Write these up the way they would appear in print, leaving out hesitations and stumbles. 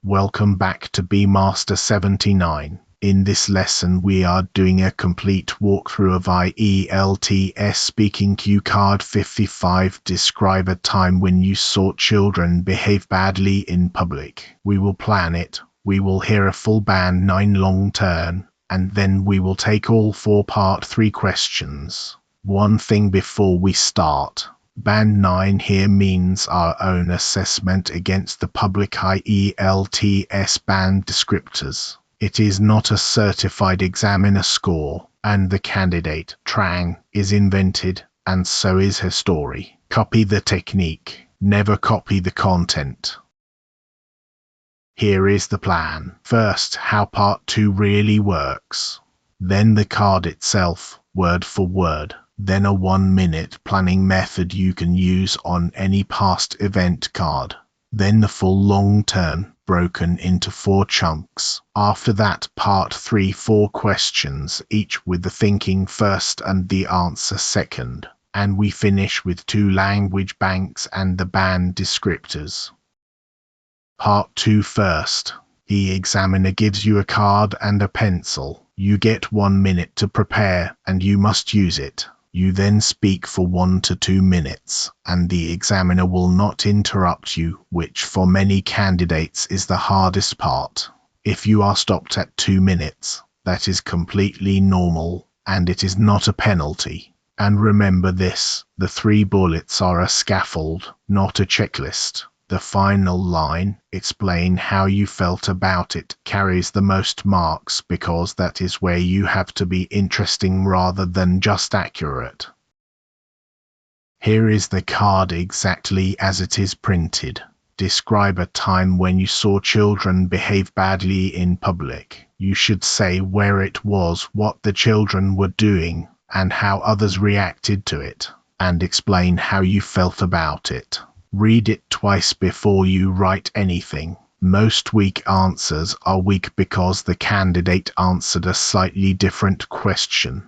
Welcome back to Master 79. In this lesson we are doing a complete walkthrough of ielts speaking cue card 55. Describe a time when you saw children behave badly in public. We will plan it, we will hear a full band 9 long turn, and then we will take all 4 part 3 questions. One thing before we start. Band 9 here means our own assessment against the public ielts band descriptors. It is not a certified examiner score, and the candidate, Trang, is invented, and so is her story. Copy the technique, never copy the content. Here is the plan. First, how part 2 really works. Then the card itself, word for word. Then a 1-minute planning method you can use on any past event card. Then the full long turn, broken into 4 chunks. After that, part 3 4 questions, each with the thinking first and the answer second. And we finish with 2 language banks and the band descriptors. Part 2 first. The examiner gives you a card and a pencil. You get 1 minute to prepare, and you must use it. You then speak for 1 to 2 minutes, and the examiner will not interrupt you, which for many candidates is the hardest part. If you are stopped at 2 minutes, that is completely normal, and it is not a penalty. And remember this, the 3 bullets are a scaffold, not a checklist. The final line, explain how you felt about it, carries the most marks because that is where you have to be interesting rather than just accurate. Here is the card exactly as it is printed. Describe a time when you saw children behave badly in public. You should say where it was, what the children were doing, and how others reacted to it, and explain how you felt about it. Read it twice before you write anything. Most weak answers are weak because the candidate answered a slightly different question.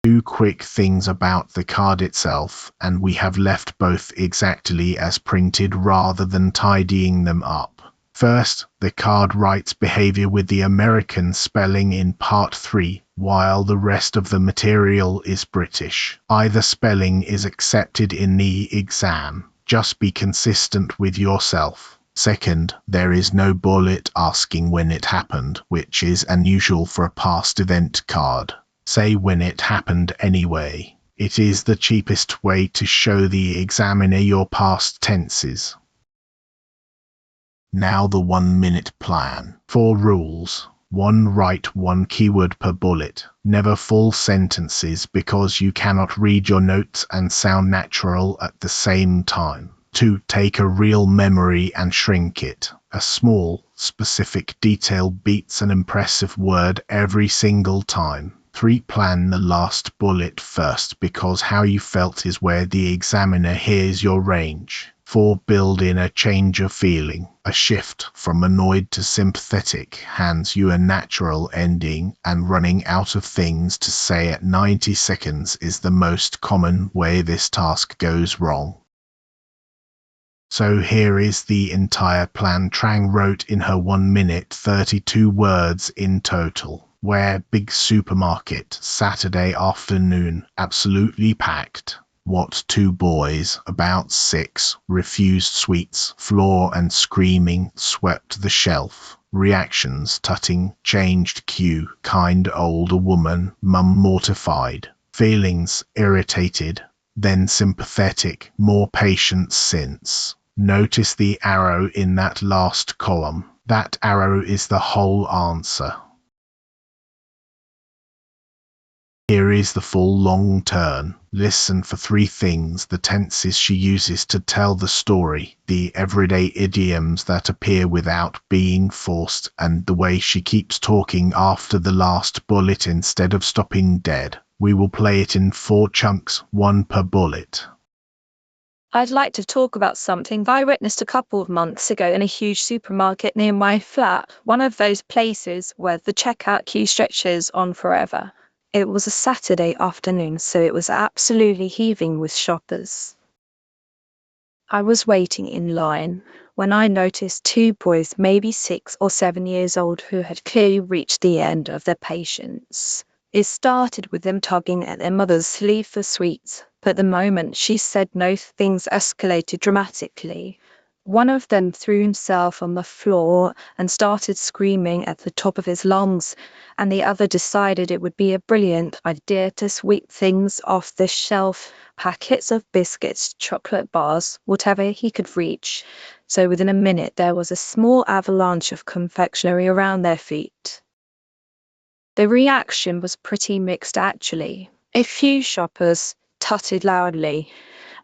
2 quick things about the card itself, and we have left both exactly as printed rather than tidying them up. First, the card writes behavior with the American spelling in part 3, while the rest of the material is British. Either spelling is accepted in the exam. Just be consistent with yourself. Second, there is no bullet asking when it happened, which is unusual for a past event card. Say when it happened anyway. It is the cheapest way to show the examiner your past tenses. Now the 1-minute plan. 4 rules. 1. Write 1 keyword per bullet. Never full sentences because you cannot read your notes and sound natural at the same time. 2. Take a real memory and shrink it. A small, specific detail beats an impressive word every single time. 3. Plan the last bullet first because how you felt is where the examiner hears your range. 4. Build in a change of feeling. A shift from annoyed to sympathetic hands you a natural ending, and running out of things to say at 90 seconds is the most common way this task goes wrong. So here is the entire plan Trang wrote in her 1 minute 32 words in total. Where big supermarket, Saturday afternoon, absolutely packed. What 2 boys, about 6, refused sweets, floor and screaming, swept the shelf. Reactions, tutting, changed cue, kind older woman, mum mortified. Feelings, irritated, then sympathetic, more patient since. Notice the arrow in that last column. That arrow is the whole answer. Here is the full long turn. Listen for 3 things: the tenses she uses to tell the story, the everyday idioms that appear without being forced, and the way she keeps talking after the last bullet instead of stopping dead. We will play it in 4 chunks, 1 per bullet. I'd like to talk about something I witnessed a couple of months ago in a huge supermarket near my flat, one of those places where the checkout queue stretches on forever. It was a Saturday afternoon, so it was absolutely heaving with shoppers. I was waiting in line when I noticed two boys, maybe 6 or 7 years old, who had clearly reached the end of their patience. It started with them tugging at their mother's sleeve for sweets, but the moment she said no, things escalated dramatically. One of them threw himself on the floor and started screaming at the top of his lungs, and the other decided it would be a brilliant idea to sweep things off the shelf, packets of biscuits, chocolate bars, whatever he could reach. So within a minute there was a small avalanche of confectionery around their feet. The reaction was pretty mixed actually. A few shoppers tutted loudly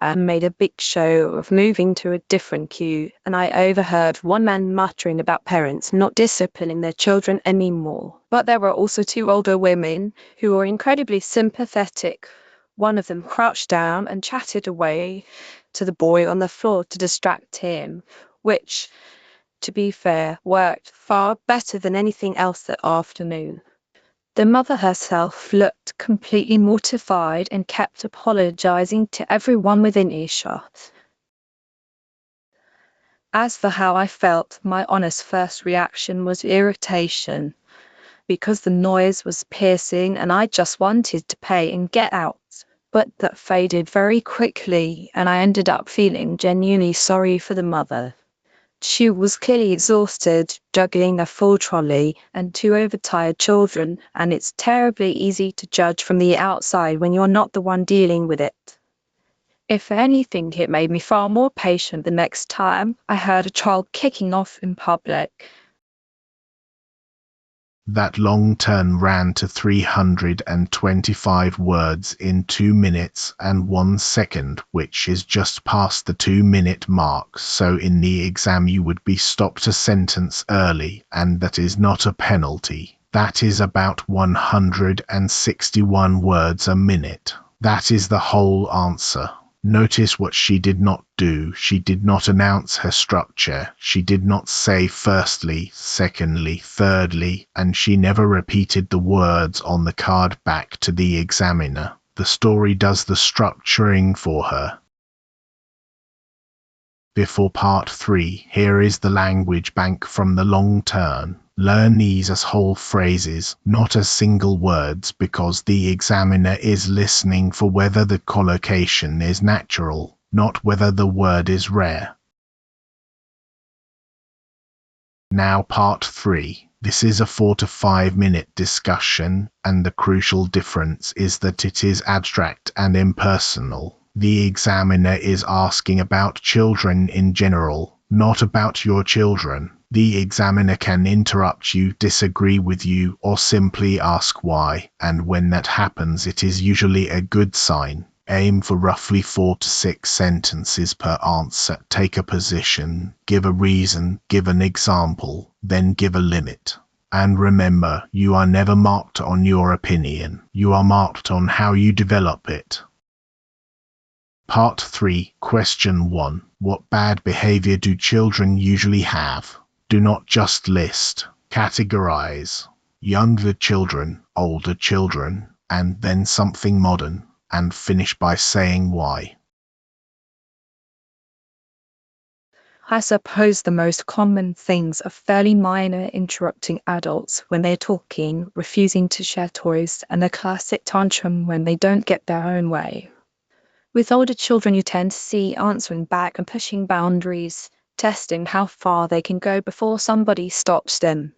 and made a big show of moving to a different queue, and I overheard one man muttering about parents not disciplining their children anymore. But there were also two older women who were incredibly sympathetic. One of them crouched down and chatted away to the boy on the floor to distract him, which, to be fair, worked far better than anything else that afternoon. The mother herself looked completely mortified and kept apologizing to everyone within earshot. As for how I felt, my honest first reaction was irritation, because the noise was piercing and I just wanted to pay and get out. But that faded very quickly, and I ended up feeling genuinely sorry for the mother. She was clearly exhausted, juggling a full trolley and two overtired children, and it's terribly easy to judge from the outside when you're not the one dealing with it. If anything, it made me far more patient the next time I heard a child kicking off in public. That long turn ran to 325 words in 2 minutes and 1 second, which is just past the 2-minute mark, so in the exam you would be stopped a sentence early, and that is not a penalty. That is about 161 words a minute. That is the whole answer. Notice what she did not do. She did not announce her structure. She did not say firstly, secondly, thirdly, and she never repeated the words on the card back to the examiner. The story does the structuring for her. Before part 3, here is the language bank from the long turn. Learn these as whole phrases, not as single words, because the examiner is listening for whether the collocation is natural, not whether the word is rare. Now part 3. This is a 4 to 5 minute discussion, and the crucial difference is that it is abstract and impersonal. The examiner is asking about children in general, not about your children. The examiner can interrupt you, disagree with you, or simply ask why, and when that happens it is usually a good sign. Aim for roughly 4 to 6 sentences per answer. Take a position, give a reason, give an example, then give a limit. And remember, you are never marked on your opinion. You are marked on how you develop it. Part 3, Question 1. What bad behavior do children usually have? Do not just list. Categorize. Younger children, older children, and then something modern, and finish by saying why. I suppose the most common things are fairly minor, interrupting adults when they're talking, refusing to share toys, and a classic tantrum when they don't get their own way. With older children, you tend to see answering back and pushing boundaries, testing how far they can go before somebody stops them.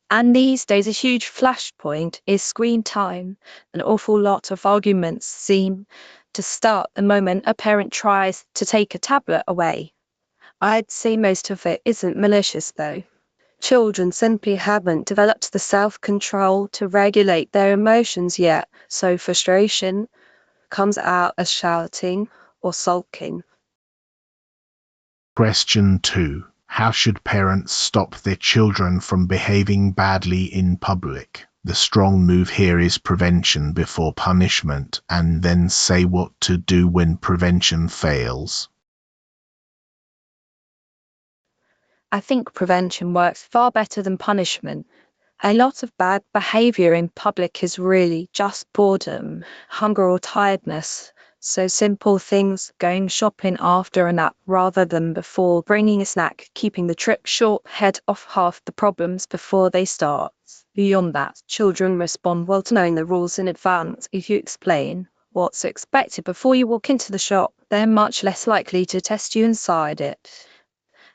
And these days, a huge flashpoint is screen time. An awful lot of arguments seem to start the moment a parent tries to take a tablet away. I'd say most of it isn't malicious, though. Children simply haven't developed the self-control to regulate their emotions yet, so frustration comes out as shouting or sulking. Question 2. How should parents stop their children from behaving badly in public? The strong move here is prevention before punishment, and then say what to do when prevention fails. I think prevention works far better than punishment. A lot of bad behavior in public is really just boredom, hunger or tiredness. So simple things, going shopping after a nap rather than before, bringing a snack, keeping the trip short, head off half the problems before they start. Beyond that, children respond well to knowing the rules in advance. If you explain what's expected before you walk into the shop, they're much less likely to test you inside it.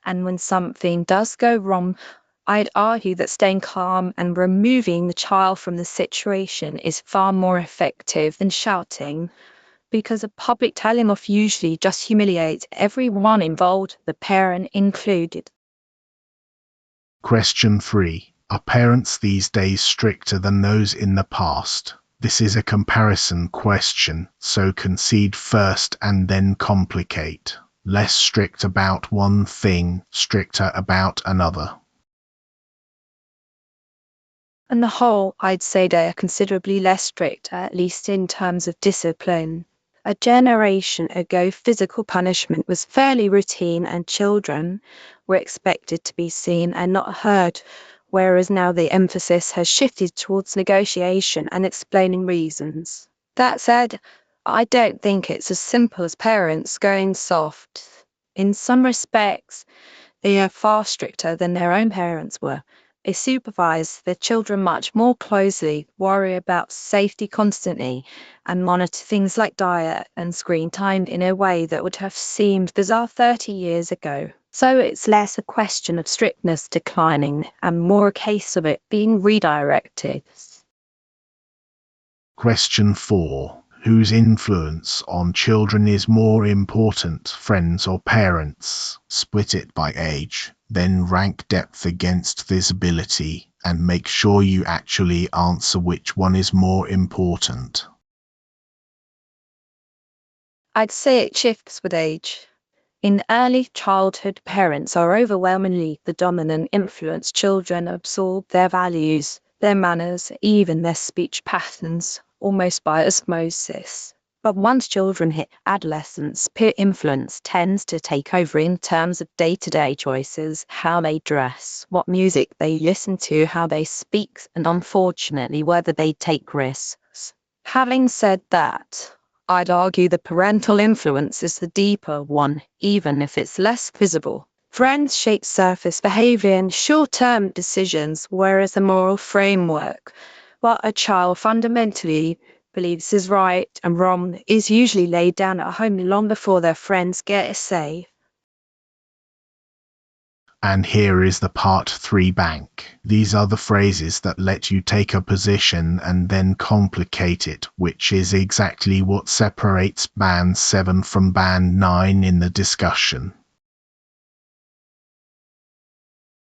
And when something does go wrong, I'd argue that staying calm and removing the child from the situation is far more effective than shouting, because a public telling off usually just humiliates everyone involved, the parent included. Question 3. Are parents these days stricter than those in the past? This is a comparison question, so concede first and then complicate. Less strict about one thing, stricter about another. On the whole, I'd say they are considerably less strict, at least in terms of discipline. A generation ago, physical punishment was fairly routine and children were expected to be seen and not heard, whereas now the emphasis has shifted towards negotiation and explaining reasons. That said, I don't think it's as simple as parents going soft. In some respects, they are far stricter than their own parents were. They supervise their children much more closely, worry about safety constantly, and monitor things like diet and screen time in a way that would have seemed bizarre 30 years ago. So it's less a question of strictness declining and more a case of it being redirected. Question 4. Whose influence on children is more important, friends or parents? Split it by age, then rank depth against visibility, and make sure you actually answer which one is more important. I'd say it shifts with age. In early childhood, parents are overwhelmingly the dominant influence. Children absorb their values, their manners, even their speech patterns, almost by osmosis. But once children hit adolescence, peer influence tends to take over in terms of day-to-day choices, how they dress, what music they listen to, how they speak, and unfortunately, whether they take risks. Having said that, I'd argue the parental influence is the deeper one, even if it's less visible. Friends shape surface behavior and short-term decisions, whereas the moral framework, what a child fundamentally believes is right and wrong, is usually laid down at home long before their friends get a say. And here is the part 3 bank. These are the phrases that let you take a position and then complicate it, which is exactly what separates band 7 from band 9 in the discussion.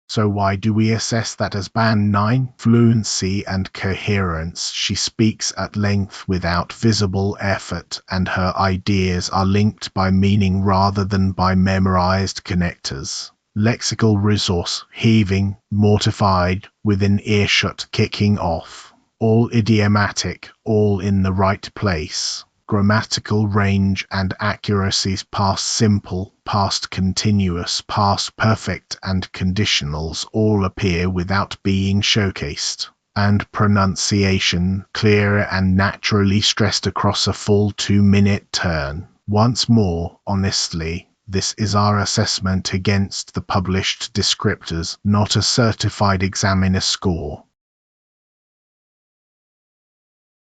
So why do we assess that as band 9? Fluency and coherence. She speaks at length without visible effort, and her ideas are linked by meaning rather than by memorized connectors. Lexical resource, heaving, mortified, within earshot, kicking off. All idiomatic, all in the right place. Grammatical range and accuracies, past simple, past continuous, past perfect, and conditionals all appear without being showcased. And pronunciation, clear and naturally stressed across a full 2-minute turn. Once more, honestly, this is our assessment against the published descriptors, not a certified examiner score.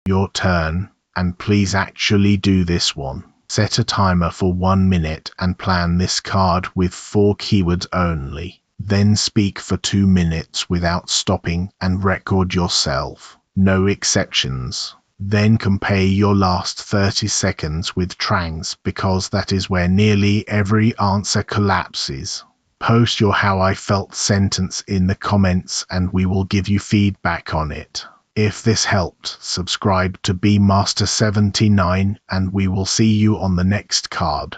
Your turn. And please actually do this one. Set a timer for 1 minute and plan this card with 4 keywords only. Then speak for 2 minutes without stopping and record yourself. No exceptions. Then compare your last 30 seconds with Trang's, because that is where nearly every answer collapses. Post your how I felt sentence in the comments and we will give you feedback on it. If this helped, subscribe to BeMaster79 and we will see you on the next card.